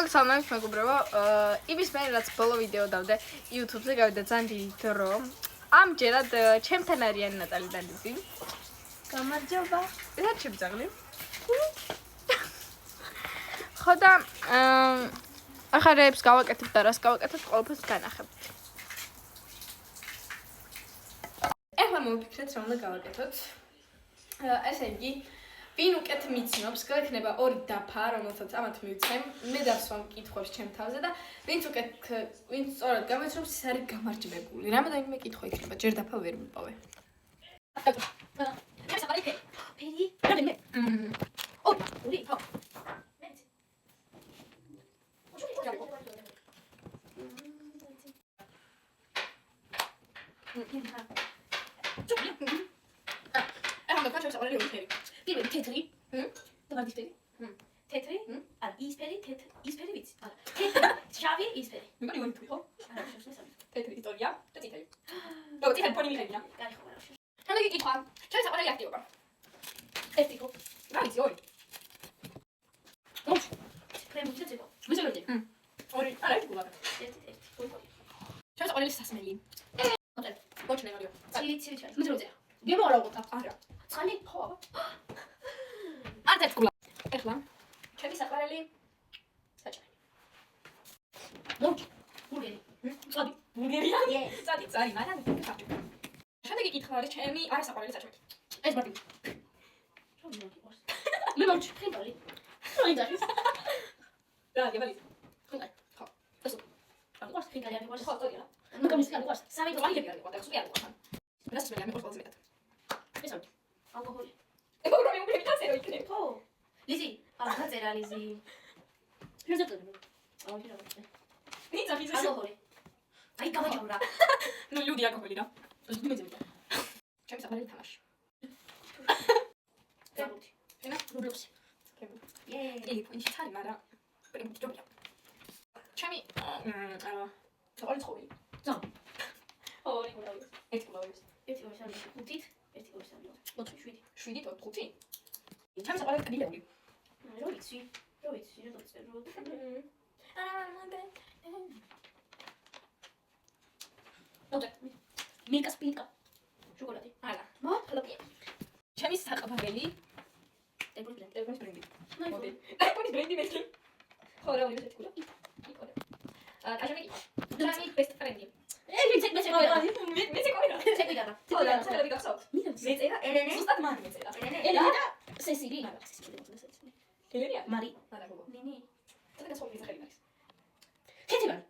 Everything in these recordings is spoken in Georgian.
მოგესალმებით მეგობრებო, იმის მერე რაც ბოლო ვიდეო დავდე YouTube-ზე გავიდა ძალიან დიდი დრო. ამჯერად ჩემთან არიან ნატალი და ლიზი. გამარჯობა. ეს ჩემი ძაღლი. ხო და ახალებს გავაკეთებ და რას გავაკეთებ, ყველაფერს განახებთ. ეხლა მოვიფიქრეთ რა უნდა გავაკეთოთ. ესე იგი ვინ უკეთ მიცნობს, გაიქნება ორი დაფა, რომელსაც ამათ მივცემ. მე დავსვამ კითხვებს ჩემ თავზე და ვინც სწორად გამეცნობს, ის არის გამარჯვებული. რამოდენიმე კითხვა იქნება, ჯერ დაფა ვერ მიპოვე. პირველი თეთრი, და ვარდისფერი. თეთრი, არა, ისფერი, ისფერი ვიცი. არა, თეთრი, შავი, ისფერი. მეგონი ორი თუ ხო? არა, შესაძლოა. თეთრი ისტორია და წითელი. როგორ წითელი ფონი მიღებია? კარი ხო არა. შემდეგი კითხვა. ჩემი საყვარელი აქტივობა. ერთი ხო? რა ვიცი, ორი. მოჩ. პრემი შეწევ. ვიზოლოდი. ორი, არა, ერთი გულა. ერთი. ორი. ჩემი საყვარელი სასმელი. მოდელ. მოჩნე მარიო. ცილი ჩაი. ვიზოლოდი. გემო არა უყოთა. არა. ცხალი ხო? არც ერთ გულა. ეხლა ჩემი საყვარელი საჭმელი. მოჩ. ბურგერი. ცხალი. ბურგერია? Yes. წარი, მაგრამ ხარჯი. შემდეგი კითხვა არის ჩემი არასაყვარელი საჭმელი. ეს ბარდი. შენ მოიყვარს. მე მოჩ. ხინდალი. რა ინდა ის? რა, გებალი. ხინდალი. ხო. ეს. რა გვარს ხინდალი არ გვარს? ხო, წოდია. ნუ გამისკალი გვარს. სამი წვალი გებია, და ხსვი არ გვყავ. რა სასმელი ამე ყოველზე მეტად. ეს არის. ალკოჰოლი. ეხლა რომ მე მითაც ერო იქნებ. ხო. ლიზი, აღა წერა ლიზი. შეძლებდი. აუ შეიძლება. ნიცა ფიზის. ალკოჰოლი. აი გამაჯავრა. ნუ ლუდი ალკოჰოლი რა. ეს მეძებდა. ჩემი საყვარელი თამაში. დაბუთი. ენა რუბლოქსი. იე. ტელეფონში ხარი, მაგრამ პრემი ჯობია. ჩემი საყვარელი ცხოველი. ზა. ორი გულა. ერთი გულა. ერთი ორი სამი ხუთით, ერთი ორი სამი ოთხი შვიდი. 7 თუ 5. ჩემი საყვარელი კბილეული. რო ვიცი, რა დაწერო. ოდე. მილკას პილკა. შოკოლადი. არა. მოკლები. ჩემი საყვარელი ტელეფონის ბრენდი. მოდი. ტელეფონის ბრენდი მეთქი. ხო, რა არის ეს გულა? იქ არა. კაჟამი. დრამი ბესტ ფრენდი. ვიცი, მე შეგოია. მე ცეკოია. ცეკიდაა. ხო, და ცეკები გახსოვთ. მეწერა ელენე. ზუსტად მან მეწერა. ელენე და სესილი. ელენია? მარი. არა, გოგო. ნინი. ცეკა ცხოველი სახელი არის. ქეთევანი.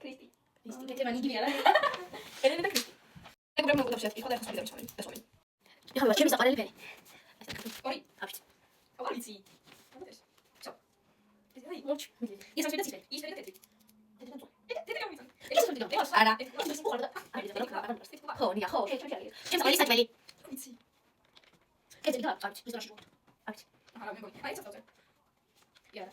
კრისტი. ქეთევანი იგივე არა? ელენე და კრისტი. ეგ პრემი მოგდებს ეს, იხლა და ხსოვი და ხსოვი. ეხლა ჩემი საყვარელი ფერი. ორი. აფიც. ავიცი. ამოდეს. всё. ეს არის. მოჩ. ის ასე და ციფრი. ის და თეთრი. თეთრი გამიწა. ეს ეს თეთრი გამიწა. არა. ეს უყარდა. ხო, ნია, ხო. ჩემი საყვარელი საჭმელი. ვიცი. ეს და აფიც. ის რაში ვუყოთ. აფიც. არა, მეგონი. აი, ცოტა. იარა.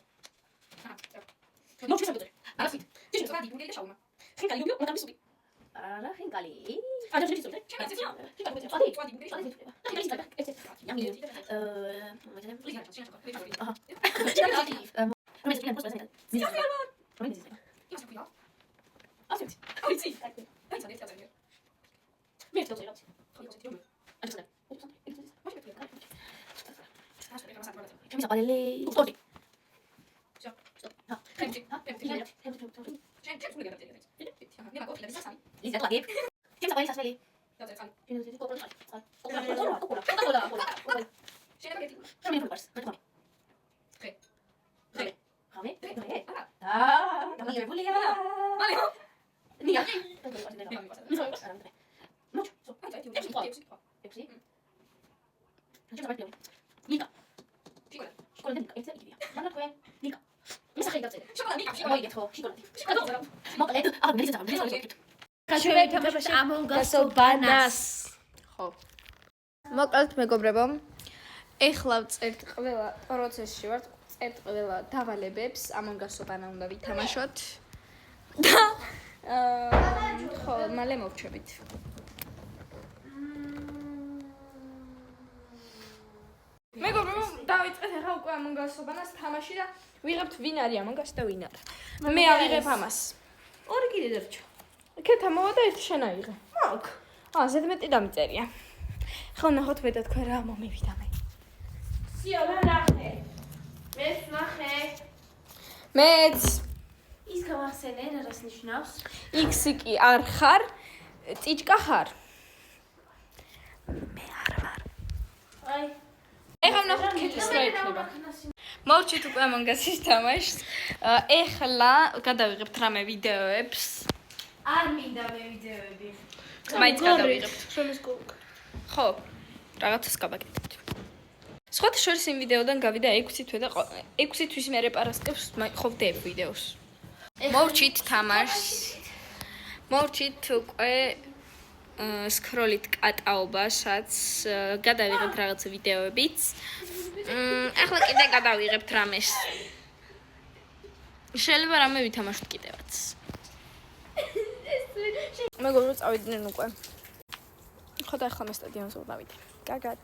მოჩ შესაძლოა. არასით. ის რა დიბურგელი და შაუმა. ხინკალი ლუბიო, მაგარი სუპი. არა, ხინკალი. არა, შეიძლება ისე. ჩემი ცეცხლი. ხინკალი. ჭვადი ბურგელი. ხინკალი ისე. ეს. ნამილი. აჰა. რომელი სპილენ პოს პასენდა. რომელი სპილენ? ის ხუია. ასეთ. ვიცი. აი, ცოტა წაწერე. მე თვითონ ვიცი. ხო, ცოტა რომ. აი, ცოტა. მოშე მეტყვი. ჩემი საყვარელი სპორტი. всё. ჰა, ჩემი. ჩემი ჩემი სული გადავწერე. აჰა, მე მაგ ოფლები სასამი. ლიზა კლაკი. ჩემი საყვარელი სასმელი. დავწერე ხალი. ჩემი კოკოლა. შეიძლება გეტი. ჩემი ფულპარს. მე თქვა. ხე. ხამე? არა. აა, გამიერთულია. მალე. ნია. მოჩ. აი, ექვსი. ჩემი საყვარელი. ნიკა. ფიგურა. შოკოლადი ნიკა. ეს იგივეა. მაგრამ თქვენ ნიკა. მე სახელი დავწერე. შოკოლადი ნიკა. მოიგეთ ხო, შოკოლადი. მოკლედ, აა მე ძაღლი. ჩვენ თამაშობთ Among Us ბანას. ხო. მოკლედ მეგობრებო, ეხლა ვწერთ ყველა პროცესში ვართ, წერთ ყველა დავალებებს, Among Us ბანა უნდა ვითამაშოთ. და ხო, მალე მოვჩებით. მეგობრებო, დავიწყეთ ახლა უკვე Among Us-ობანას თამაში და ვიღებთ ვინ არის Among Us და ვინ არა. მე ავიღებ ამას. ორი კიდე დარჩა. ქეთა მოვა და ერთი შენ აიღე. მოგ. ზედმეტი დამწერია. ხო ნახოთ მე და თქვენ რა მომივიდა მე. სიოლა ნახე. მეც ნახე. მეც ის გამახსენე რას ნიშნავს? X კი არ ხარ, წიჭკა ხარ. მე არ ვარ. აი. ეხლა ნახოთ ქეთის რა იქნება. მოვჭით უკვე Among Us-ის თამაშს. ეხლა გადავიღებთ რამე ვიდეოებს. არ მინდა მე ვიდეოები. მაინც გადავიღებთ. შენს გოგ. ხო, რაღაცას გავაკეთებთ. სხვათა შორის იმ ვიდეოდან გავიდა 6 თვე და 6 თვის მერე პარასკევს ხოვდებ ვიდეოს. მოვჭით თამაშს. მოვჭით უკვე სკროლით კატაობასაც გადავიღებთ რაღაც ვიდეოებიც. ახლა კიდე გადავიღებთ რამეს. შეიძლება რამე ვითამაშოთ კიდევაც. მეგობრებო, წავიდნენ უკვე. ხო და ახლა მე სტადიონზე ვდავიდე. გაგად.